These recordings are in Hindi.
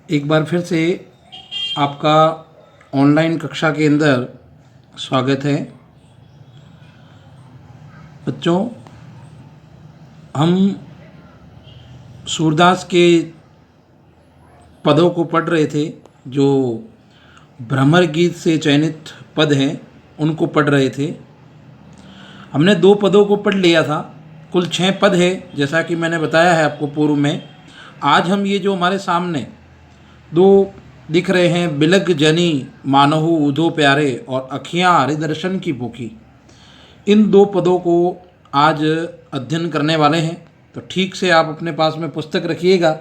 एक बार फिर से आपका ऑनलाइन कक्षा के अंदर स्वागत है। बच्चों, हम सूरदास के पदों को पढ़ रहे थे, जो भ्रमर गीत से चयनित पद हैं उनको पढ़ रहे थे। हमने 2 पदों को पढ़ लिया था, कुल 6 पद है जैसा कि मैंने बताया है आपको पूर्व में। आज हम ये जो हमारे सामने 2 दिख रहे हैं, बिलग जनी मानहु उधो प्यारे और अखियाँ हरिदर्शन की भूखी, इन 2 पदों को आज अध्ययन करने वाले हैं। तो ठीक से आप अपने पास में पुस्तक रखिएगा,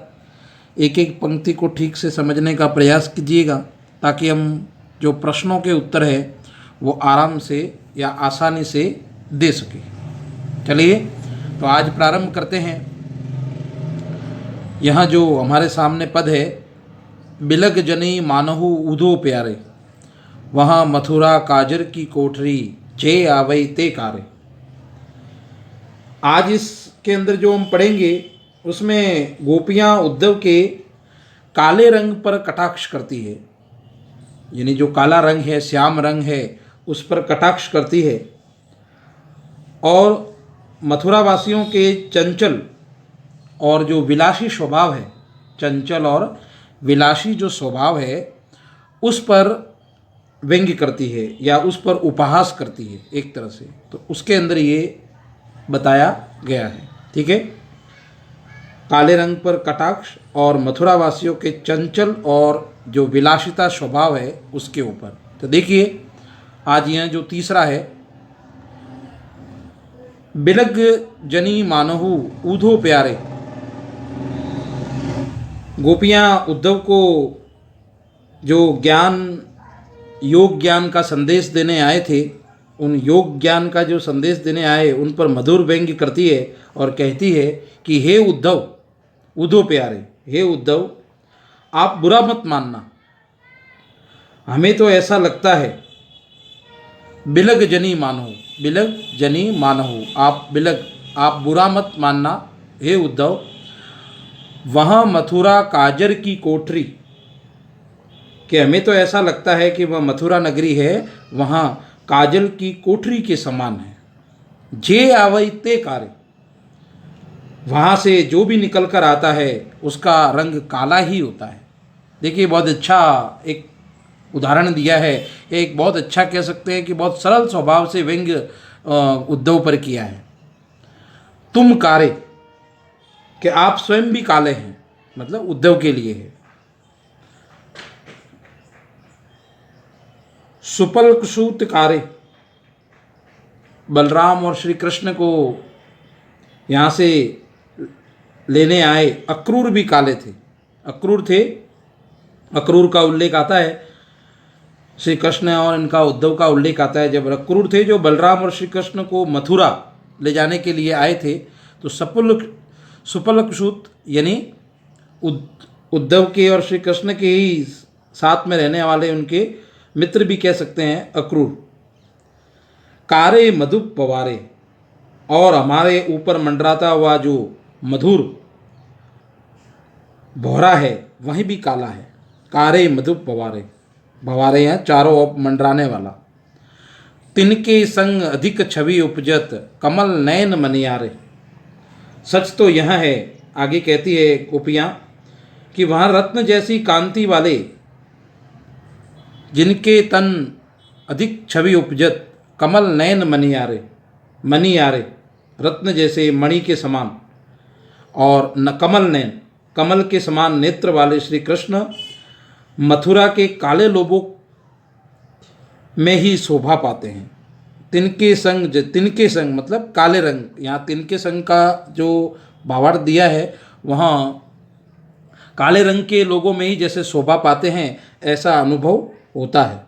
एक एक पंक्ति को ठीक से समझने का प्रयास कीजिएगा, ताकि हम जो प्रश्नों के उत्तर है वो आराम से या आसानी से दे सके। चलिए तो आज प्रारंभ करते हैं। यहाँ जो हमारे सामने पद है, बिलग जनी मानहु उधो प्यारे, वहाँ मथुरा काजर की कोठरी जे आवई ते कारे। आज इसके अंदर जो हम पढ़ेंगे उसमें गोपियाँ उद्धव के काले रंग पर कटाक्ष करती है, यानी जो काला रंग है, श्याम रंग है, उस पर कटाक्ष करती है। और मथुरा वासियों के चंचल और जो विलासी स्वभाव है, चंचल और विलासी जो स्वभाव है, उस पर व्यंग्य करती है या उस पर उपहास करती है एक तरह से। तो उसके अंदर ये बताया गया है। ठीक है, काले रंग पर कटाक्ष और मथुरा वासियों के चंचल और जो विलासिता स्वभाव है उसके ऊपर। तो देखिए आज यह जो तीसरा है, बिलग जनी मानहु ऊधो प्यारे। गोपियाँ उद्धव को जो ज्ञान, योग ज्ञान का संदेश देने आए थे, उन योग ज्ञान का जो संदेश देने आए उन पर मधुर व्यंग्य करती है और कहती है कि हे उद्धव, उद्धव प्यारे, हे उद्धव, आप बुरा मत मानना, हमें तो ऐसा लगता है। बिलग जनी मानहु, बिलग जनी मानहु, आप बिलग, आप बुरा मत मानना हे उद्धव, वहाँ मथुरा काजर की कोठरी, कि हमें तो ऐसा लगता है कि वह मथुरा नगरी है, वहाँ काजल की कोठरी के समान है। जे आवई ते कारे, वहाँ से जो भी निकल कर आता है उसका रंग काला ही होता है। देखिए बहुत अच्छा एक उदाहरण दिया है, एक बहुत अच्छा कह सकते हैं कि बहुत सरल स्वभाव से व्यंग्य उद्धव पर किया है। तुम कारे, कि आप स्वयं भी काले हैं, मतलब उद्धव के लिए है। सुपलकसूत कारे, बलराम और श्री कृष्ण को यहाँ से लेने आए अक्रूर भी काले थे, अक्रूर थे। अक्रूर का उल्लेख आता है, श्री कृष्ण और इनका उद्धव का उल्लेख आता है। जब अक्रूर थे जो बलराम और श्री कृष्ण को मथुरा ले जाने के लिए आए थे, तो सुपलकसूत यानी उद्धव के और श्री कृष्ण के ही साथ में रहने वाले उनके मित्र भी कह सकते हैं अक्रूर। कारे मधुप पवारे, और हमारे ऊपर मंडराता हुआ जो मधुर भौरा है वहीं भी काला है। कारे मधुप पवारे, भवारे हैं चारों ओर मंडराने वाला। तिनके संग अधिक छवि उपजत कमल नयन मनियारे। सच तो यह है, आगे कहती है गोपियाँ, कि वहाँ रत्न जैसी कांति वाले, जिनके तन अधिक छवि उपजत, कमल नयन मनियारे, मनियारे रत्न जैसे मणि के समान, और न कमल नयन, कमल के समान नेत्र वाले श्री कृष्ण मथुरा के काले लोगों में ही शोभा पाते हैं। तिनके संग, तिनके संग मतलब काले रंग, यहाँ तिनके संग का जो भावार्थ दिया है, वहाँ काले रंग के लोगों में ही जैसे शोभा पाते हैं ऐसा अनुभव होता है।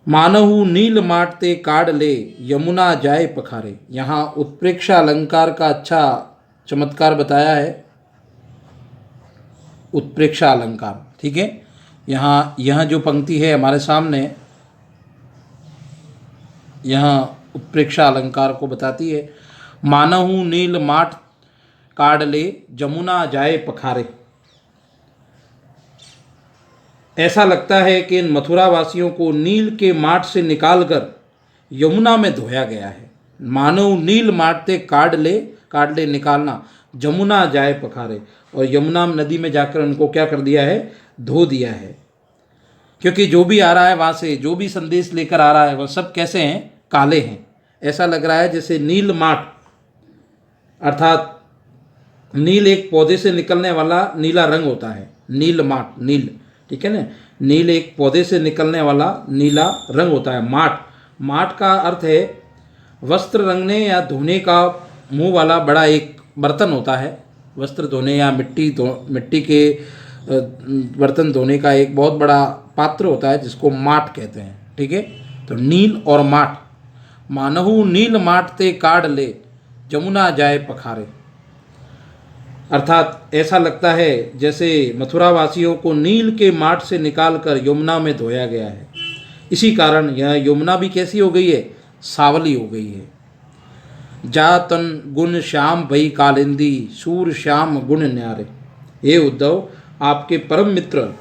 मानहु नील माटते काढ़ ले यमुना जाए पखारे, यहाँ उत्प्रेक्षा अलंकार का अच्छा चमत्कार बताया है, उत्प्रेक्षा अलंकार। ठीक है, यहाँ यह जो पंक्ति है हमारे सामने, यहाँ उत्प्रेक्षा अलंकार को बताती है। मानहु नील माट काढ़ ले जमुना जाए पखारे, ऐसा लगता है कि इन मथुरा वासियों को नील के माट से निकालकर यमुना में धोया गया है। मानो नील माटते काट ले निकालना, जमुना जाए पखारे। और यमुना नदी में जाकर उनको क्या कर दिया है, धो दिया है। क्योंकि जो भी आ रहा है वहाँ से, जो भी संदेश लेकर आ रहा है, वह सब कैसे हैं, काले हैं। ऐसा लग रहा है जैसे नील माट, अर्थात नील एक पौधे से निकलने वाला नीला रंग होता है, नील माट, नील, ठीक है ना। नील एक पौधे से निकलने वाला नीला रंग होता है। माट का अर्थ है वस्त्र रंगने या धोने का मुंह वाला बड़ा एक बर्तन होता है। वस्त्र धोने या मिट्टी के बर्तन धोने का एक बहुत बड़ा पात्र होता है जिसको माट कहते हैं, ठीक है। तो नील और माट, मानहु नील माट ते काढ़ ले, जमुना जाए पखारे। अर्थात ऐसा लगता है जैसे मथुरा वासियों को नील के माट से निकालकर यमुना में धोया गया है। इसी कारण यह यमुना भी कैसी हो गई है, सावली हो गई है। जा तन गुण श्याम भई कालिंदी, सूर श्याम गुण न्यारे। हे उद्धव, आपके परम मित्र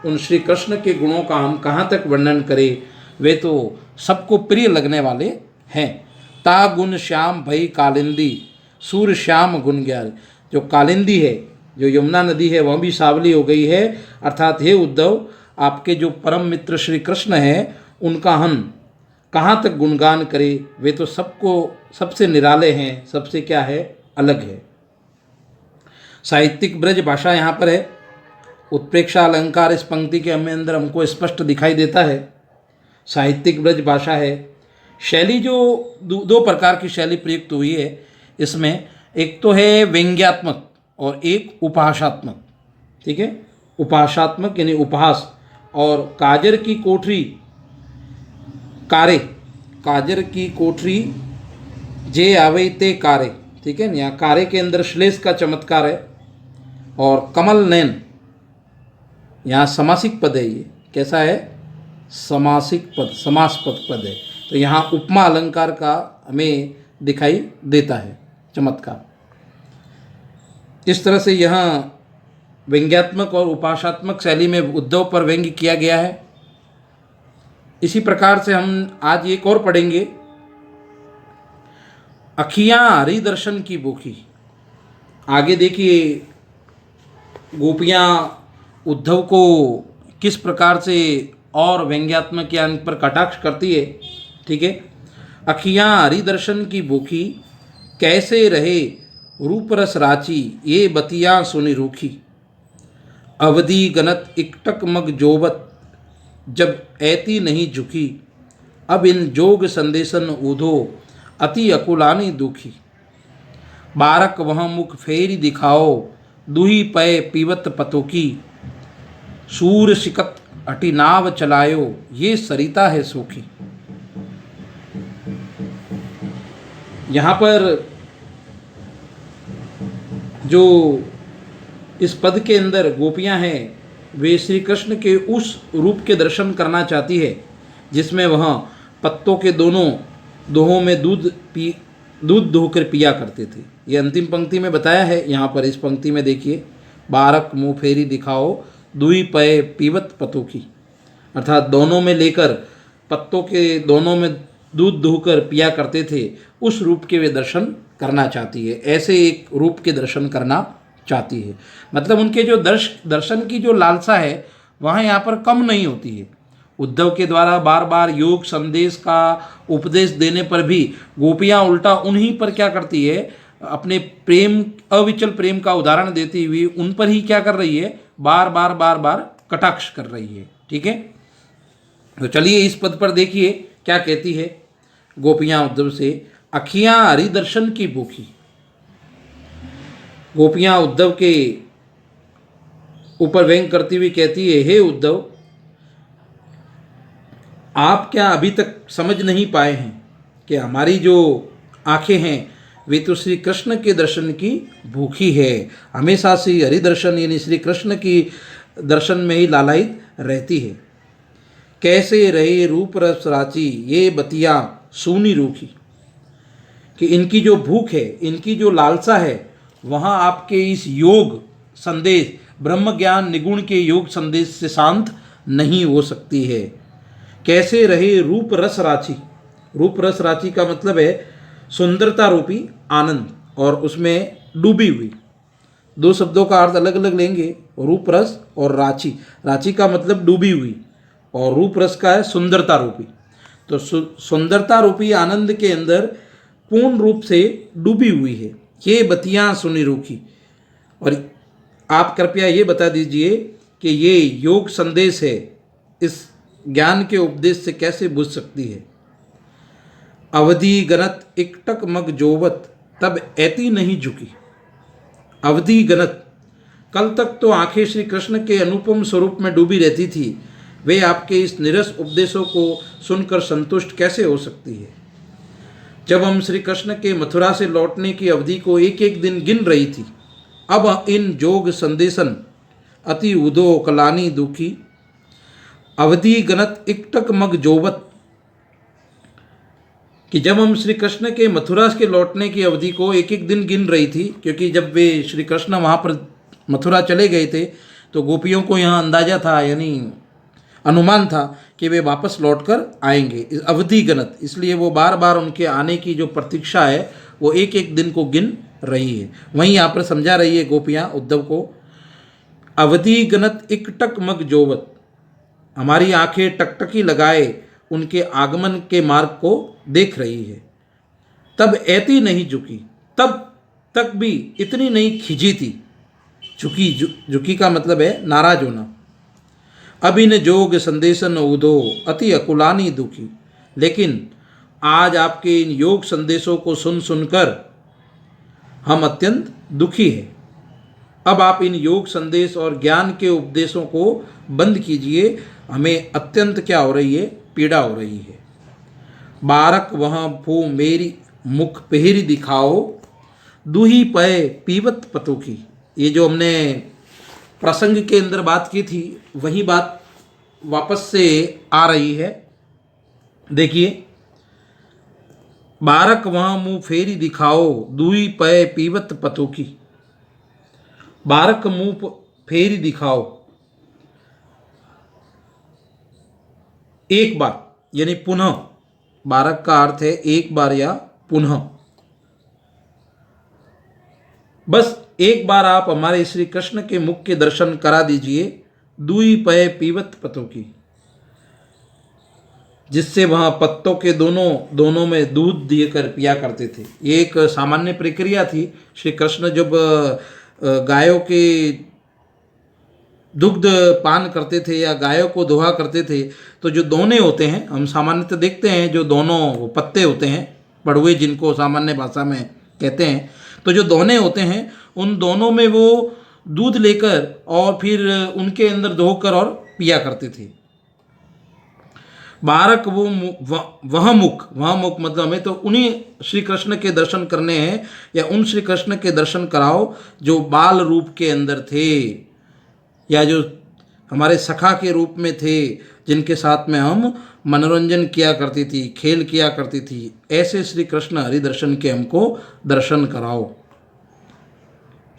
उन श्री कृष्ण के गुणों का हम कहाँ तक वर्णन करें, वे तो सबको प्रिय लगने वाले हैं। ता गुण श्याम भई कालिंदी, सूर श्याम गुण ग्यारे। जो कालिंदी है, जो यमुना नदी है, वह भी सावली हो गई है। अर्थात हे उद्धव, आपके जो परम मित्र श्री कृष्ण हैं, उनका हम कहाँ तक गुणगान करें, वे तो सबसे निराले हैं, सबसे क्या है, अलग है। साहित्यिक ब्रज भाषा यहाँ पर है। उत्प्रेक्षा अलंकार इस पंक्ति के अंदर हमको स्पष्ट दिखाई देता है। साहित्यिक ब्रज भाषा है। शैली जो दो प्रकार की शैली प्रयुक्त हुई है इसमें, एक तो है व्यंग्यात्मक और एक उपहासात्मक, ठीक है। उपहासात्मक यानी उपहास। और काजर की कोठरी जे आवे ते कारे, ठीक है। यहाँ कारे के अंदर श्लेष का चमत्कार है। और कमल नयन, यहाँ समासिक पद है। ये कैसा है, समासिक पद, समासपद पद है। तो यहाँ उपमा अलंकार का हमें दिखाई देता है चमत्कार। इस तरह से यहाँ व्यंग्यात्मक और उपहासात्मक शैली में उद्धव पर व्यंग्य किया गया है। इसी प्रकार से हम आज एक और पढ़ेंगे, अखियाँ हरि दर्शन की भूखी। आगे देखिए गोपियाँ उद्धव को किस प्रकार से और व्यंग्यात्मक ज्ञान पर कटाक्ष करती है, ठीक है। अखियाँ हरि दर्शन की भूखी, कैसे रहे रूप रस राची, ये बतियाँ सुनि रूखी। अवधि गनत इकटक मग जोबत, जब ऐती नहीं झुकी। अब इन जोग संदेशन ऊधो, अति अकुलानी दुखी। बारक वह मुख फेरी दिखाओ, दुही पय पीवत पतोकी। सूर शिकत हटी नाव चलायो, ये सरिता है सूखी। यहाँ पर जो इस पद के अंदर गोपियाँ हैं, वे श्री कृष्ण के उस रूप के दर्शन करना चाहती है जिसमें वह पत्तों के दोहों में दूध दोहकर पिया करते थे। ये अंतिम पंक्ति में बताया है। यहाँ पर इस पंक्ति में देखिए, बारक मुँह फेरी दिखाओ, दुई पय पीवत पतों की। अर्थात दोनों में लेकर, पत्तों के दोनों में दूध दोहकर पिया करते थे, उस रूप के वे दर्शन करना चाहती है। ऐसे एक रूप के दर्शन करना चाहती है। मतलब उनके जो दर्शन की जो लालसा है वहाँ यहाँ पर कम नहीं होती है। उद्धव के द्वारा बार बार योग संदेश का उपदेश देने पर भी गोपियाँ उल्टा उन्हीं पर क्या करती है, अपने प्रेम, अविचल प्रेम का उदाहरण देती हुई उन पर ही क्या कर रही है, बार बार कटाक्ष कर रही है, ठीक है। तो चलिए इस पद पर देखिए क्या कहती है गोपियाँ उद्धव से। अखियाँ हरि दर्शन की भूखी। गोपियाँ उद्धव के ऊपर व्यंग करती हुई कहती है, हे उद्धव, आप क्या अभी तक समझ नहीं पाए हैं कि हमारी जो आंखें हैं वे तो श्री कृष्ण के दर्शन की भूखी है। हमेशा से हरि दर्शन यानी श्री कृष्ण की दर्शन में ही लालायित रहती है। कैसे रहे रूप रस राची, ये बतिया सूनी रूखी। कि इनकी जो भूख है, इनकी जो लालसा है, वहाँ आपके इस योग संदेश, ब्रह्म ज्ञान निगुण के योग संदेश से शांत नहीं हो सकती है। कैसे रहे रूप रस राची। रूप रस राची का मतलब है सुंदरता रूपी आनंद, और उसमें डूबी हुई। दो शब्दों का अर्थ अलग अलग लेंगे, रूप रस और राची। राची का मतलब डूबी हुई और रूप रस का है सुंदरता रूपी। तो सुंदरता रूपी आनंद के अंदर पूर्ण रूप से डूबी हुई है ये बतियां सुनी रूखी। और आप कृपया ये बता दीजिए कि ये योग संदेश है, इस ज्ञान के उपदेश से कैसे बुझ सकती है। अवधि गणत एकटक मग जोवत तब ऐती नहीं झुकी। अवधि गणत, कल तक तो आंखें श्री कृष्ण के अनुपम स्वरूप में डूबी रहती थी, वे आपके इस निरस उपदेशों को सुनकर संतुष्ट कैसे हो सकती है। जब हम श्री कृष्ण के मथुरा से लौटने की अवधि को एक एक दिन गिन रही थी, अब इन जोग संदेशन अति उदो कलानी दुखी। अवधि गणत इकटक मग जोवत, कि जब हम श्री कृष्ण के मथुरा के लौटने की अवधि को एक एक दिन गिन रही थी, क्योंकि जब वे श्री कृष्ण वहाँ पर मथुरा चले गए थे तो गोपियों को यहाँ अंदाजा था, यानी अनुमान था कि वे वापस लौटकर आएंगे। इस अवधि गणत, इसलिए वो बार बार उनके आने की जो प्रतीक्षा है वो एक एक दिन को गिन रही है। वहीं यहाँ पर समझा रही है गोपियाँ उद्धव को, अवधि गणत इकटक मग जोवत, हमारी आंखें टकटकी लगाए उनके आगमन के मार्ग को देख रही है। तब ऐती नहीं झुकी, तब तक भी इतनी नहीं खिजी थी। झुकी, झुकी का मतलब है नाराज होना। अब इन जोग संदेशन उदो अति अकुलानी दुखी, लेकिन आज आपके इन योग संदेशों को सुन सुनकर हम अत्यंत दुखी हैं। अब आप इन योग संदेश और ज्ञान के उपदेशों को बंद कीजिए, हमें अत्यंत क्या हो रही है, पीड़ा हो रही है। बारक वहाँ फू मेरी मुख पेहरी दिखाओ, दूही पय पीवत पतों की। ये जो हमने प्रसंग के अंदर बात की थी वही बात वापस से आ रही है। देखिए, बारक वहाँ मुँह फेरी दिखाओ, दूही पय पीवत पतों की। बारक मुँह फेरी दिखाओ, एक बार यानी पुनः। बारक का अर्थ है एक बार या पुनः। बस एक बार आप हमारे श्री कृष्ण के मुख के दर्शन करा दीजिए, दूई पय पीवत पतों की, जिससे वहाँ पत्तों के दोनों में दूध देकर पिया करते थे। ये एक सामान्य प्रक्रिया थी। श्री कृष्ण जब गायों के दुग्ध पान करते थे या गायों को दोहा करते थे, तो जो दोने होते हैं, हम सामान्यतः देखते हैं जो दोनों पत्ते होते हैं, पड़ुए जिनको सामान्य भाषा में कहते हैं, तो जो दोने होते हैं उन दोनों में वो दूध लेकर और फिर उनके अंदर धोकर और पिया करते थे। बारक वो वह मुख मतलब हमें तो उन्हीं श्री कृष्ण के दर्शन करने हैं, या उन श्री कृष्ण के दर्शन कराओ जो बाल रूप के अंदर थे, या जो हमारे सखा के रूप में थे, जिनके साथ में हम मनोरंजन किया करती थी, खेल किया करती थी। ऐसे श्री कृष्ण हरि दर्शन के हमको दर्शन कराओ।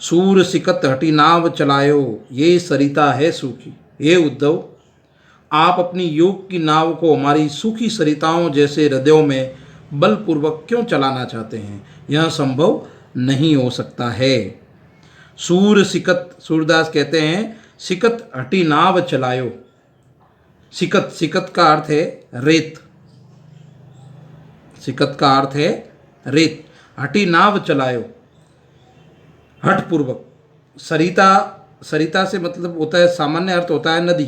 सूर सिकत हटी नाव चलायो, ये सरिता है सूखी। हे उद्धव, आप अपनी योग की नाव को हमारी सूखी सरिताओं जैसे हृदयों में बलपूर्वक क्यों चलाना चाहते हैं? यह संभव नहीं हो सकता है। सूर सिकत, सूरदास कहते हैं सिकत हटी नाव चलायो। सिकत, सिकत का अर्थ है रेत। सिकत का अर्थ है रेत। हटी नाव चलायो, हठपूर्वक। सरिता, सरिता से मतलब होता है, सामान्य अर्थ होता है नदी,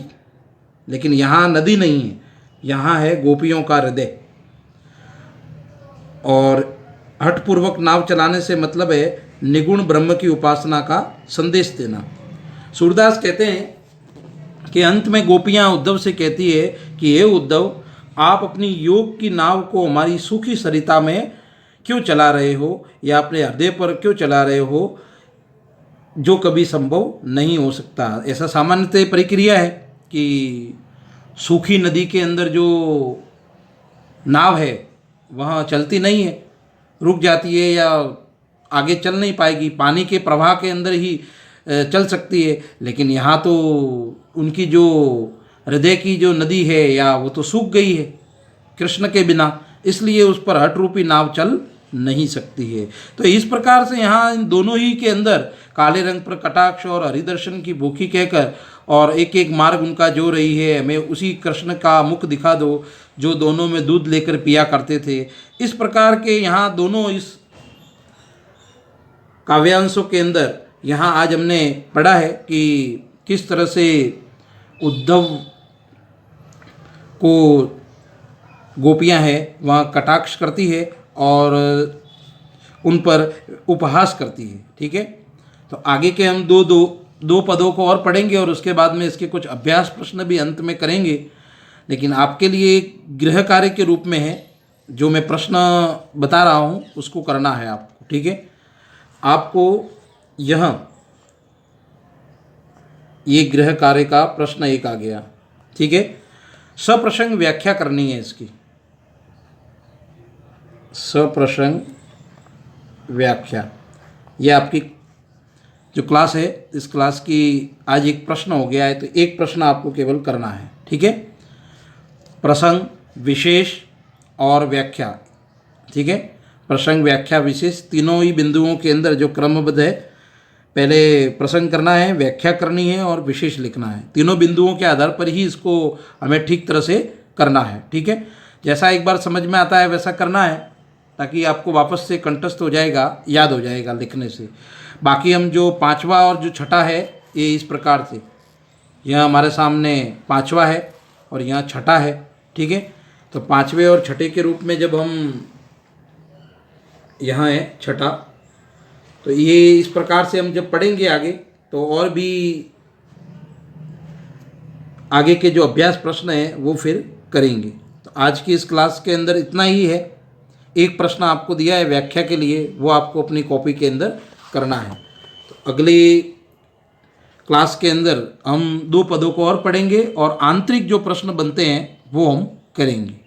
लेकिन यहाँ नदी नहीं है, यहाँ है गोपियों का हृदय। और हठपूर्वक नाव चलाने से मतलब है निगुण ब्रह्म की उपासना का संदेश देना। सूरदास कहते हैं कि अंत में गोपियाँ उद्धव से कहती है कि हे उद्धव, आप अपनी योग की नाव को हमारी सूखी सरिता में क्यों चला रहे हो, या अपने हृदय पर क्यों चला रहे हो, जो कभी संभव नहीं हो सकता। ऐसा सामान्यतः प्रक्रिया है कि सूखी नदी के अंदर जो नाव है वहाँ चलती नहीं है, रुक जाती है या आगे चल नहीं पाएगी, पानी के प्रवाह के अंदर ही चल सकती है। लेकिन यहाँ तो उनकी जो हृदय की जो नदी है या वो तो सूख गई है कृष्ण के बिना, इसलिए उस पर हठ रूपी नाव चल नहीं सकती है। तो इस प्रकार से यहाँ इन दोनों ही के अंदर काले रंग पर कटाक्ष और हरिदर्शन की भूखी कहकर और एक एक मार्ग उनका जो रही है, हमें उसी कृष्ण का मुख दिखा दो जो दोनों में दूध लेकर पिया करते थे। इस प्रकार के यहाँ दोनों इस काव्यांशों के अंदर यहाँ आज हमने पढ़ा है कि किस तरह से उद्धव को गोपियाँ हैं वहाँ कटाक्ष करती है और उन पर उपहास करती है। ठीक है, तो आगे के हम दो पदों को और पढ़ेंगे और उसके बाद में इसके कुछ अभ्यास प्रश्न भी अंत में करेंगे। लेकिन आपके लिए एक गृह कार्य के रूप में है, जो मैं प्रश्न बता रहा हूँ उसको करना है आपको। ठीक है, आपको ये गृह कार्य का प्रश्न एक आ गया। ठीक है, सप्रसंग व्याख्या करनी है इसकी, सप्रसंग व्याख्या। ये आपकी जो क्लास है इस क्लास की आज एक प्रश्न हो गया है, तो एक प्रश्न आपको केवल करना है। ठीक है, प्रसंग, विशेष और व्याख्या। ठीक है, प्रसंग, व्याख्या, विशेष तीनों ही बिंदुओं के अंदर जो क्रमबद्ध है, पहले प्रसंग करना है, व्याख्या करनी है और विशेष लिखना है। तीनों बिंदुओं के आधार पर ही इसको हमें ठीक तरह से करना है। ठीक है, जैसा एक बार समझ में आता है वैसा करना है, ताकि आपको वापस से कंठस्थ हो जाएगा, याद हो जाएगा लिखने से। बाकी हम जो पांचवा और जो छठा है ये इस प्रकार से, यह हमारे सामने पांचवा है और यहाँ छठा है। ठीक है, तो पांचवे और छठे के रूप में जब हम यहाँ है छठा, तो ये इस प्रकार से हम जब पढ़ेंगे आगे तो और भी आगे के जो अभ्यास प्रश्न हैं वो फिर करेंगे। तो आज की इस क्लास के अंदर इतना ही है। एक प्रश्न आपको दिया है व्याख्या के लिए, वो आपको अपनी कॉपी के अंदर करना है। तो अगली क्लास के अंदर हम 2 पदों को और पढ़ेंगे और आंतरिक जो प्रश्न बनते हैं वो हम करेंगे।